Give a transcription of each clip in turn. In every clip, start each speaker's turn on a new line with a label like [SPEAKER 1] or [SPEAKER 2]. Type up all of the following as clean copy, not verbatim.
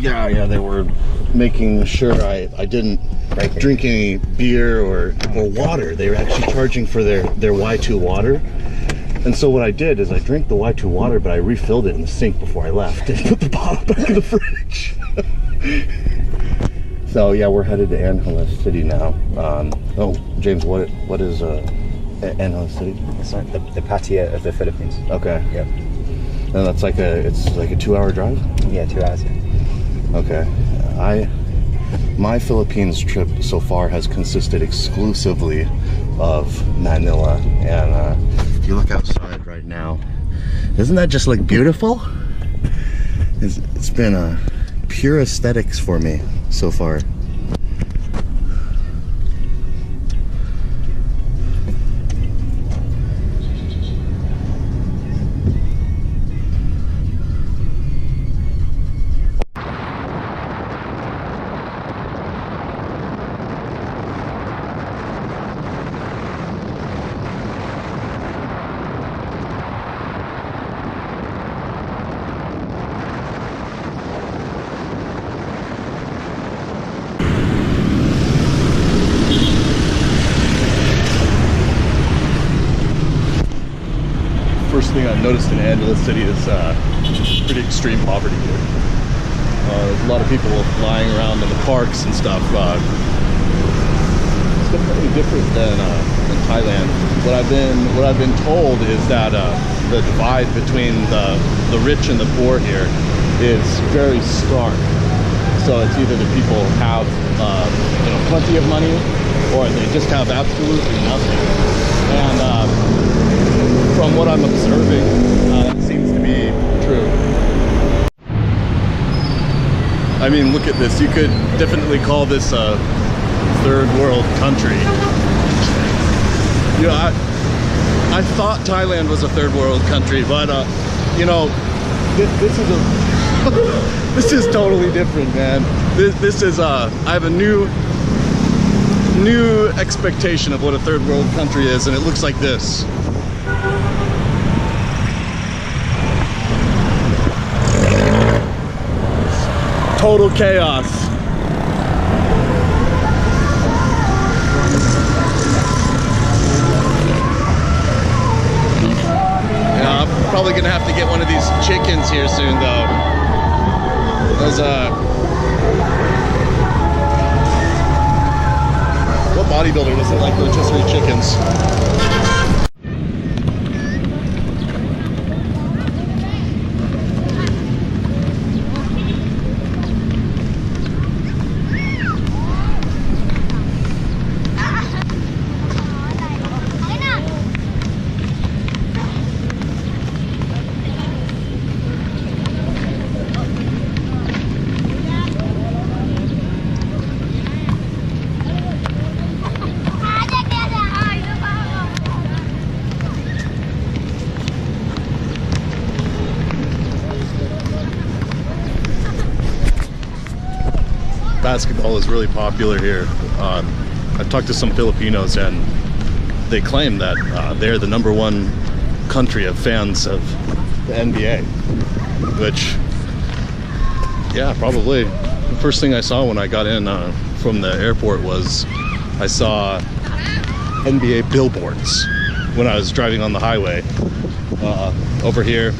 [SPEAKER 1] Yeah, they were making sure I didn't drink any beer or water. They were actually charging for their Y2 water. And so what I did is I drank the Y2 water, but I refilled it in the sink before I left and put the bottle back in the fridge. So yeah, we're headed to Angeles City now. Oh, James, what is Angeles City?
[SPEAKER 2] It's like the patio of the Philippines.
[SPEAKER 1] Okay.
[SPEAKER 2] Yeah.
[SPEAKER 1] And that's like it's like a 2-hour drive?
[SPEAKER 2] Yeah, 2 hours. Yeah.
[SPEAKER 1] Okay. My Philippines trip so far has consisted exclusively of Manila, and if you look outside right now, isn't that just like beautiful? It's been pure aesthetics for me so far. First thing I've noticed in Angeles City is pretty extreme poverty here. There's a lot of people lying around in the parks and stuff. It's definitely different than Thailand. What I've been told is that the divide between the rich and the poor here is very stark. So it's either the people have plenty of money, or they just have absolutely nothing. And from what I'm observing, that seems to be true. I mean, look at this. You could definitely call this a third world country. You know, I thought Thailand was a third world country, but you know, this is this is totally different, man. This is I have a new expectation of what a third world country is, and it looks like this. Total chaos. Yeah, I'm probably gonna have to get one of these chickens here soon, though. There's what bodybuilder doesn't like rotisserie chickens? Basketball is really popular here. I've talked to some Filipinos, and they claim that they're the #1 country of fans of the NBA, which, yeah, probably. The first thing I saw when I got in from the airport was I saw NBA billboards when I was driving on the highway over here.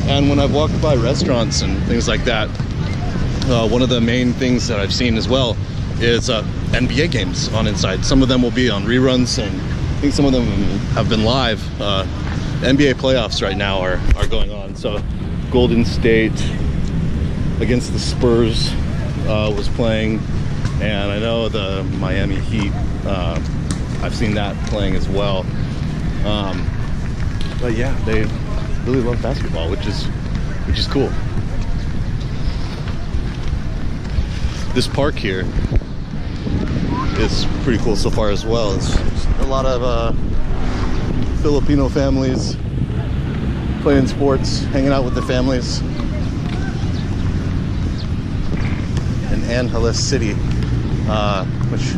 [SPEAKER 1] And when I've walked by restaurants and things like that, one of the main things that I've seen as well is NBA games on inside. Some of them will be on reruns, and I think some of them have been live. NBA playoffs right now are going on. So Golden State against the Spurs was playing, and I know the Miami Heat, I've seen that playing as well. But yeah, they really love basketball, which is cool. This park here is pretty cool so far as well. It's a lot of Filipino families playing sports, hanging out with their families in Angeles City, which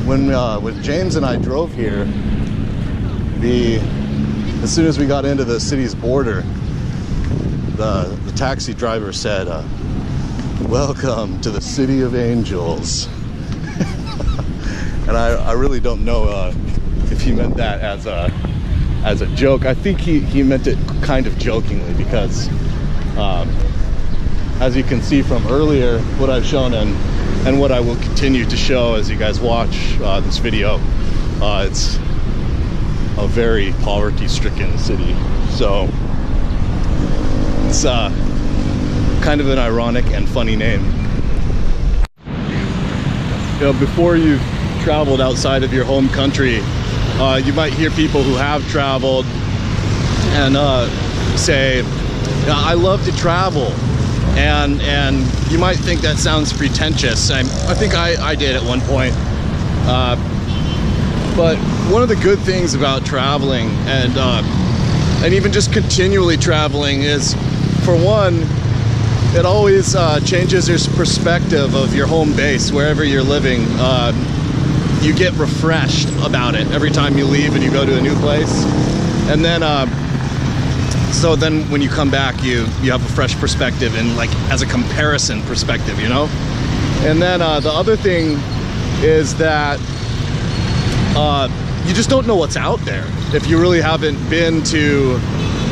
[SPEAKER 1] when James and I drove here, as soon as we got into the city's border, the taxi driver said, Welcome to the City of Angels. And I really don't know if he meant that as a joke. I think he meant it kind of jokingly, because as you can see from earlier, what I've shown and what I will continue to show as you guys watch this video, it's a very poverty-stricken city. So it's kind of an ironic and funny name. You know, before you've traveled outside of your home country, you might hear people who have traveled and say, I love to travel, and you might think that sounds pretentious. I think I did at one point, but one of the good things about traveling and even just continually traveling is, for one, it always changes your perspective of your home base, wherever you're living. You get refreshed about it every time you leave and you go to a new place. And then so then when you come back, you have a fresh perspective, and like as a comparison perspective, you know. And then the other thing is that you just don't know what's out there if you really haven't been to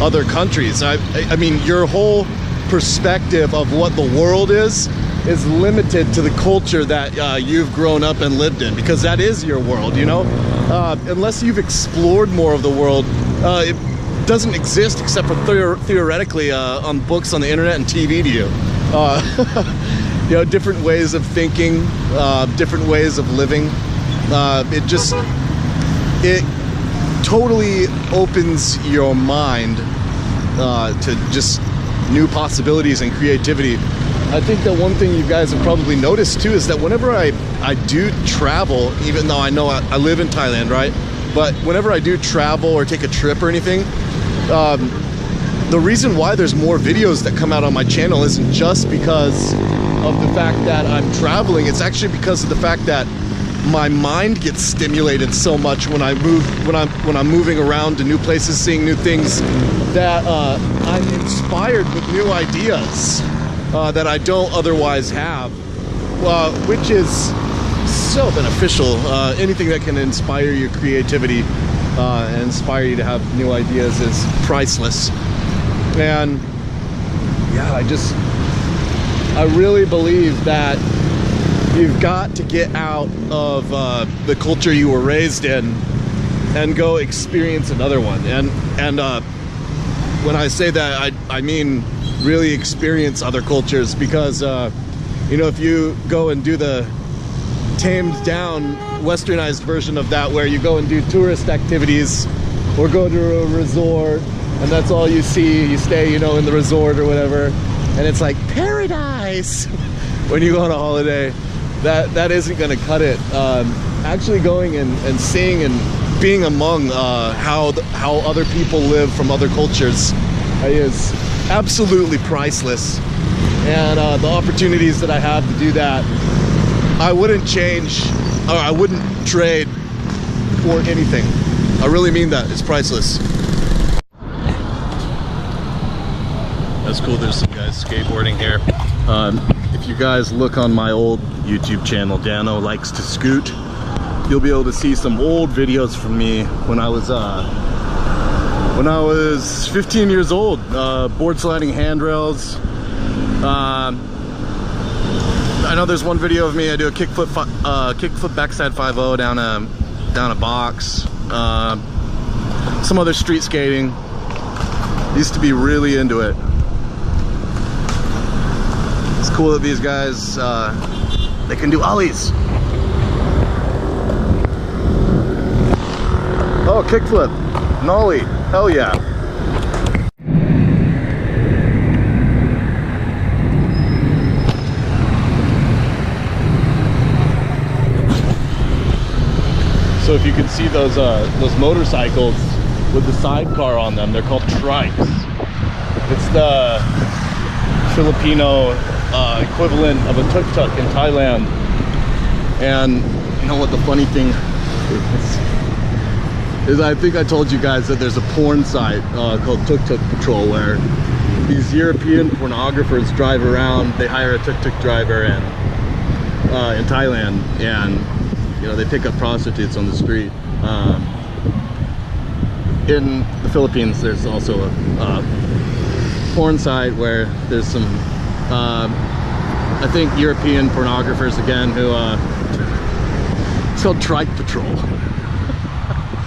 [SPEAKER 1] other countries. I mean, your whole perspective of what the world is limited to the culture that you've grown up and lived in, because that is your world, you know. Unless you've explored more of the world, it doesn't exist except for theoretically on books on the internet and TV to you. You know, different ways of thinking, different ways of living. It totally opens your mind to just new possibilities and creativity. I think that one thing you guys have probably noticed too is that whenever I do travel, even though I know I live in Thailand, right? But whenever I do travel or take a trip or anything, the reason why there's more videos that come out on my channel isn't just because of the fact that I'm traveling. It's actually because of the fact that my mind gets stimulated so much when I move, when I'm moving around to new places, seeing new things, that I'm inspired with new ideas that I don't otherwise have, which is so beneficial. Anything that can inspire your creativity and inspire you to have new ideas is priceless. And yeah, I really believe that you've got to get out of the culture you were raised in and go experience another one. And when I say that, I mean really experience other cultures, because you know, if you go and do the tamed down westernized version of that, where you go and do tourist activities or go to a resort and that's all you see, you stay, you know, in the resort or whatever, and it's like paradise when you go on a holiday, that isn't going to cut it. Actually going and seeing and being among how other people live from other cultures is absolutely priceless. And the opportunities that I have to do that, I wouldn't change, or I wouldn't trade for anything. I really mean that. It's priceless. That's cool. There's some guys skateboarding here. If you guys look on my old YouTube channel, Dano Likes to Scoot, you'll be able to see some old videos from me when I was 15 years old. Board sliding handrails. I know there's one video of me, I do a kickflip backside 5-0 down a box. Some other street skating. Used to be really into it. It's cool that these guys, they can do ollies. Oh, kickflip, nollie, hell yeah. So if you can see those motorcycles with the sidecar on them, they're called trikes. It's the Filipino equivalent of a tuk-tuk in Thailand. And you know what the funny thing is I think I told you guys that there's a porn site called Tuk Tuk Patrol, where these European pornographers drive around. They hire a tuk-tuk driver in Thailand, and you know, they pick up prostitutes on the street. In the Philippines, there's also a porn site where there's some I think European pornographers again who it's called Trike Patrol.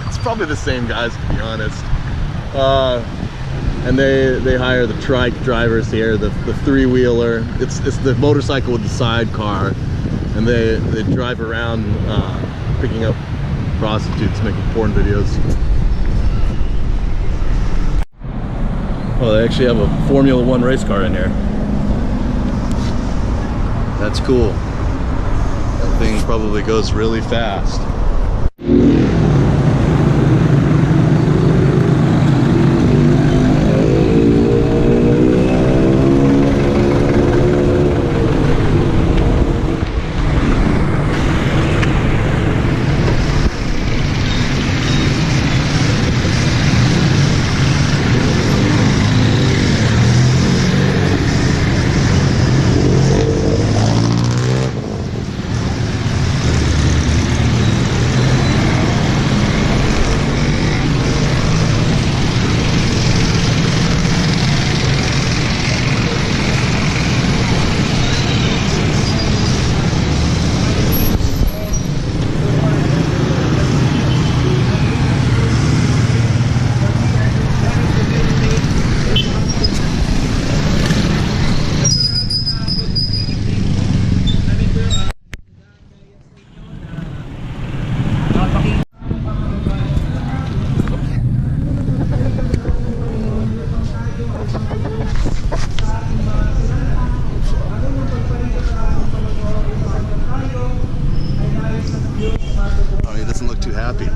[SPEAKER 1] It's probably the same guys, to be honest. And they hire the trike drivers here, the three-wheeler. It's the motorcycle with the sidecar, and they drive around picking up prostitutes, making porn videos. Oh, they actually have a Formula 1 race car in here. That's cool. That thing probably goes really fast. Oh, he doesn't look too happy.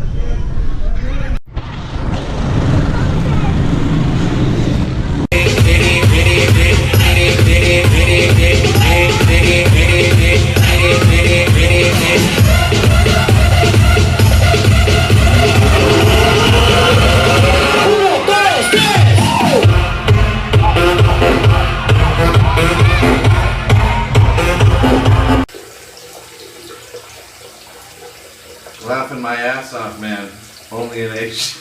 [SPEAKER 1] Laughing my ass off, man. Only in Asia.